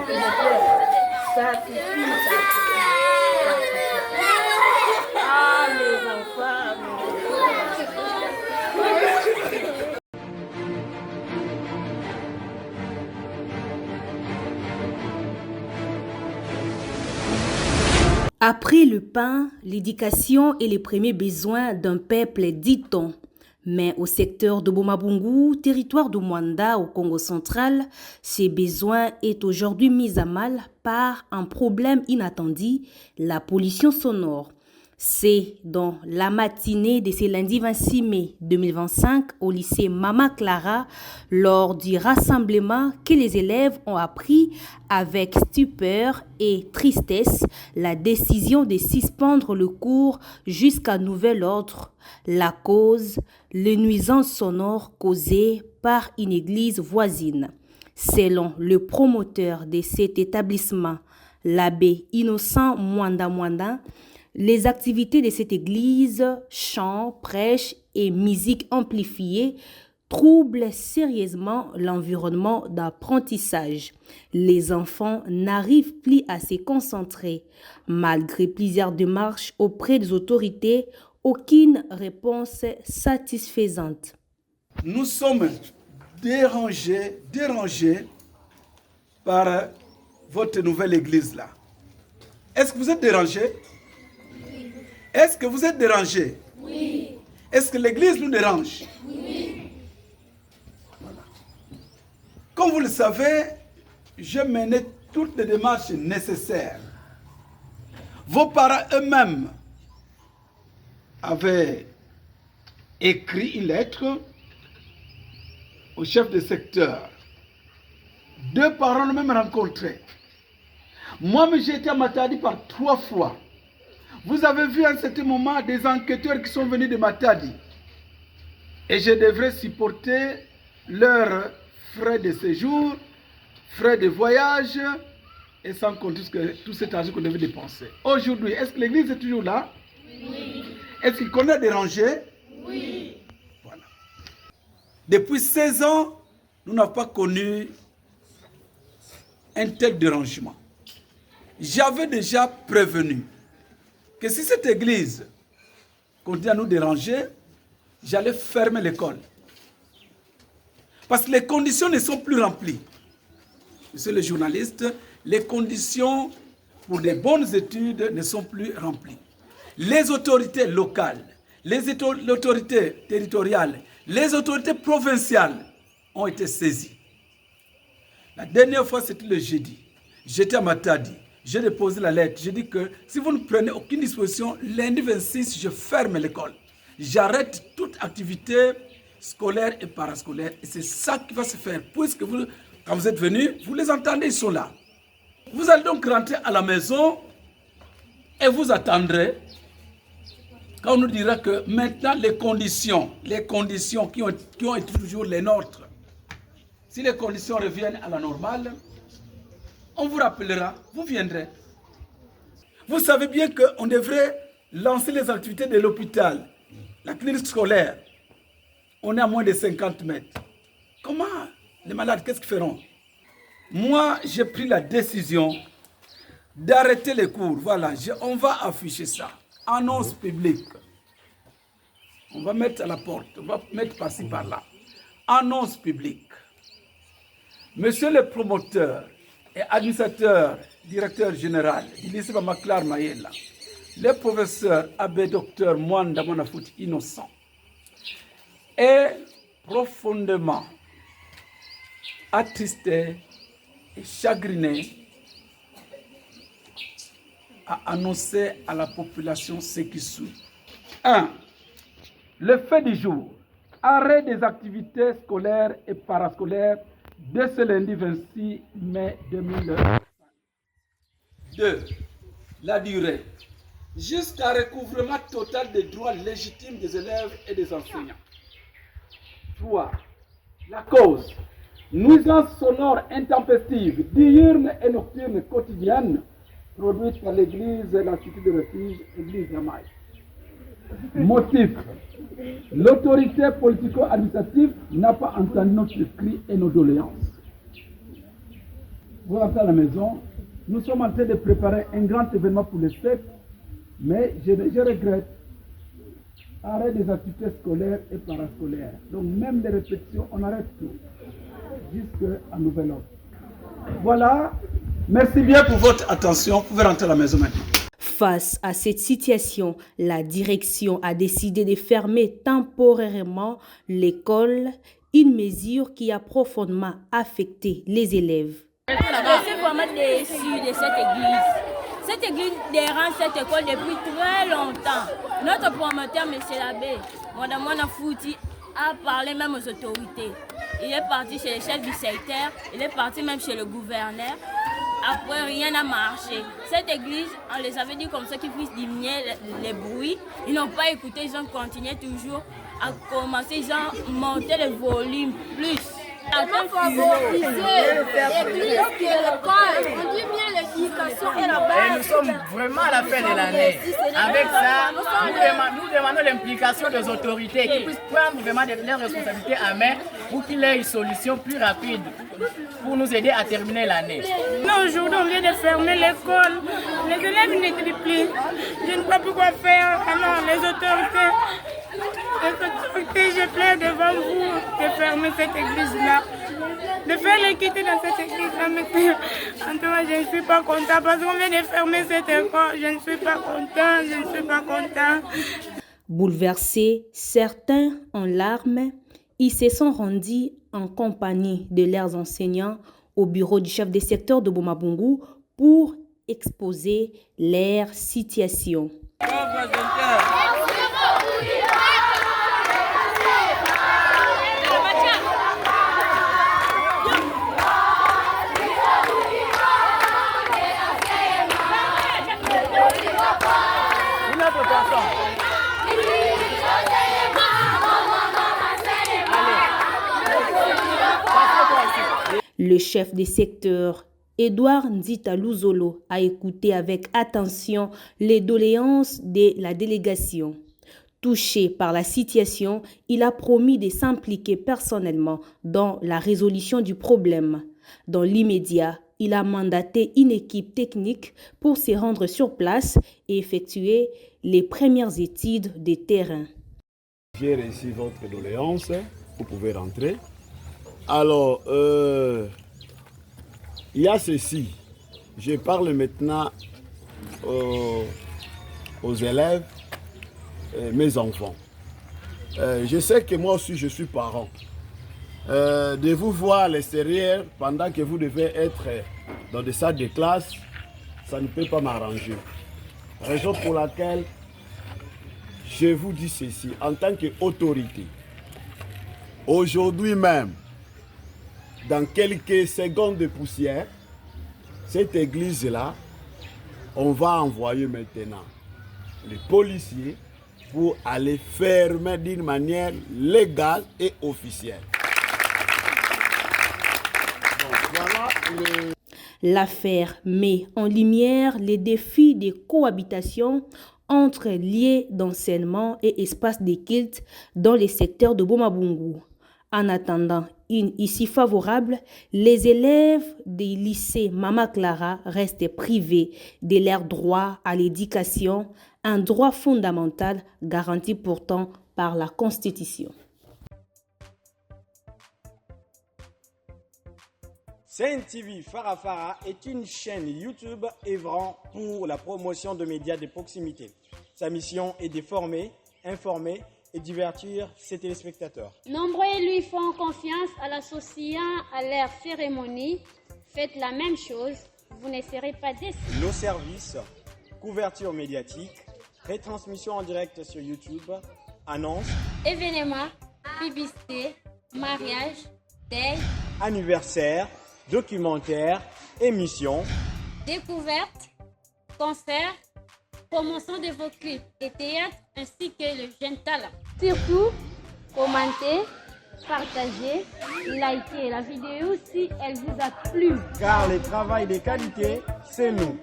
Ça suffit, ça suffit. Ah, mes enfants. Après le pain, l'éducation est les premiers besoins d'un peuple, dit-on. Mais au secteur de Bomabungu, territoire de Mwanda au Congo central, ces besoins est aujourd'hui mis à mal par un problème inattendu, la pollution sonore. C'est dans la matinée de ce lundi 26 mai 2025 au lycée Mama Clara, lors du rassemblement, que les élèves ont appris avec stupeur et tristesse la décision de suspendre le cours jusqu'à nouvel ordre. La cause, les nuisances sonores causées par une église voisine. Selon le promoteur de cet établissement, l'abbé Innocent Mwanda, les activités de cette église, chants, prêches et musique amplifiée, troublent sérieusement l'environnement d'apprentissage. Les enfants n'arrivent plus à se concentrer. Malgré plusieurs démarches auprès des autorités, aucune réponse satisfaisante. Nous sommes dérangés par votre nouvelle église là. Est-ce que vous êtes dérangés? Oui. Est-ce que vous êtes dérangés? Oui. Est-ce que l'église nous dérange? Oui. Voilà. Comme vous le savez, je menais toutes les démarches nécessaires. Vos parents eux-mêmes avaient écrit une lettre au chef de secteur. 2 parents l'ont même rencontré. Moi, j'ai été à Matadi par 3 fois. Vous avez vu à un certain moment des enquêteurs qui sont venus de Matadi. Et je devrais supporter leurs frais de séjour, frais de voyage, et sans compter tout cet argent qu'on devait dépenser. Aujourd'hui, est-ce que l'église est toujours là? Oui. Est-ce qu'on a dérangé? Oui. Voilà. Depuis 16 ans, nous n'avons pas connu un tel dérangement. J'avais déjà prévenu que si cette église continue à nous déranger, j'allais fermer l'école. Parce que les conditions ne sont plus remplies. Monsieur le journaliste, les conditions pour des bonnes études ne sont plus remplies. Les autorités locales, les autorités territoriales, les autorités provinciales ont été saisies. La dernière fois, c'était le jeudi. J'étais à Matadi. J'ai déposé la lettre. J'ai dit que si vous ne prenez aucune disposition, lundi 26, je ferme l'école. J'arrête toute activité scolaire et parascolaire. Et c'est ça qui va se faire. Puisque vous, quand vous êtes venus, vous les entendez, ils sont là. Vous allez donc rentrer à la maison et vous attendrez quand on nous dira que maintenant les conditions qui ont été toujours les nôtres, si les conditions reviennent à la normale, on vous rappellera, vous viendrez. Vous savez bien qu'on devrait lancer les activités de l'hôpital, la clinique scolaire. On est à moins de 50 mètres. Comment les malades, qu'est-ce qu'ils feront? Moi, j'ai pris la décision d'arrêter les cours. Voilà, on va afficher ça. Annonce publique. On va mettre à la porte, on va mettre par-ci, par-là. Annonce publique. Monsieur le promoteur et administrateur, directeur général du lycée Mamaklar Mayela, le professeur Abbé Docteur Mwanda Mwanafuti Innocent, est profondément attristé et chagriné à annoncer à la population ce qui suit. 1. Le fait du jour, arrêt des activités scolaires et parascolaires de ce lundi 26 mai 2020. 2. La durée, jusqu'à recouvrement total des droits légitimes des élèves et des enseignants. 3. La cause, nuisances sonores intempestives, diurnes et nocturnes quotidiennes, produites par l'église et l'Institut de refuge, église Yamaï. Motif, l'autorité politico-administrative n'a pas entendu notre cri et nos doléances. vous rentrez à la maison. Nous sommes en train de préparer un grand événement pour les fêtes, mais je regrette. Arrêt des activités scolaires et parascolaires. Donc même les répétitions, on arrête tout. Jusqu'à nouvel ordre. Voilà. Merci bien pour votre attention. Vous pouvez rentrer à la maison maintenant. Face à cette situation, la direction a décidé de fermer temporairement l'école, une mesure qui a profondément affecté les élèves. Je suis vraiment déçue de cette église. Cette église dérange cette école depuis très longtemps. Notre promoteur, M. l'abbé, Mme Fouti, a parlé même aux autorités. Il est parti chez les chefs du secteur, il est parti même chez le gouverneur. Après, rien n'a marché. Cette église, on les avait dit comme ça qu'ils puissent diminuer les bruits. Ils n'ont pas écouté, ils ont continué toujours à commencer, ils ont monté le volume plus. Il faut favoriser l'église qui est l'école. On dit bien l'éducation et la base. Et nous sommes vraiment à la fin de l'année. Avec ça, nous demandons l'implication des autorités qui puissent prendre vraiment leurs responsabilités à main pour qu'il y ait une solution plus rapide pour nous aider à terminer l'année. Aujourd'hui, on vient de fermer l'école. Les élèves n'écrivent plus. Je ne sais pas pourquoi faire. Alors, les autorités, je plaide devant vous de fermer cette église-là. De faire les quitter dans cette église-là. En tout cas, je ne suis pas content parce qu'on vient de fermer cette école. Je ne suis pas content. Bouleversés, certains en larmes, ils se sont rendus en compagnie de leurs enseignants au bureau du chef des secteurs de Boma-Bungu pour exposer leur situation. Le chef des secteurs, Edouard Nzita Luzolo, a écouté avec attention les doléances de la délégation. Touché par la situation, il a promis de s'impliquer personnellement dans la résolution du problème. Dans l'immédiat, il a mandaté une équipe technique pour se rendre sur place et effectuer les premières études de terrain. J'ai reçu votre doléance, vous pouvez rentrer. Alors, il y a ceci. Je parle maintenant aux élèves, mes enfants. Je sais que moi aussi je suis parent. De vous voir à l'extérieur pendant que vous devez être dans des salles de classe, ça ne peut pas m'arranger. Raison pour laquelle je vous dis ceci en tant qu'autorité. Aujourd'hui même, dans quelques secondes de poussière, cette église-là, on va envoyer maintenant les policiers pour aller fermer d'une manière légale et officielle. L'affaire met en lumière les défis de cohabitation entre lieux d'enseignement et espaces de culte dans les secteurs de Boma-Bungu. En attendant une issue favorable, les élèves des lycées Mama Clara restent privés de leur droit à l'éducation, un droit fondamental garanti pourtant par la Constitution. Sen TV Farafara est une chaîne YouTube œuvrant pour la promotion de médias de proximité. Sa mission est de former, informer et divertir ses téléspectateurs. Nombreux lui font confiance en l'associant à leur cérémonie. Faites la même chose, vous ne serez pas déçus. Nos services, couverture médiatique, retransmission en direct sur YouTube, annonces, événements, publicité, mariage, deuil, anniversaires, documentaires, émissions, découvertes, concerts, promotion de vos clips et théâtres ainsi que le jeune talent. Surtout, commentez, partagez, likez la vidéo si elle vous a plu. Car le travail de qualité, c'est nous.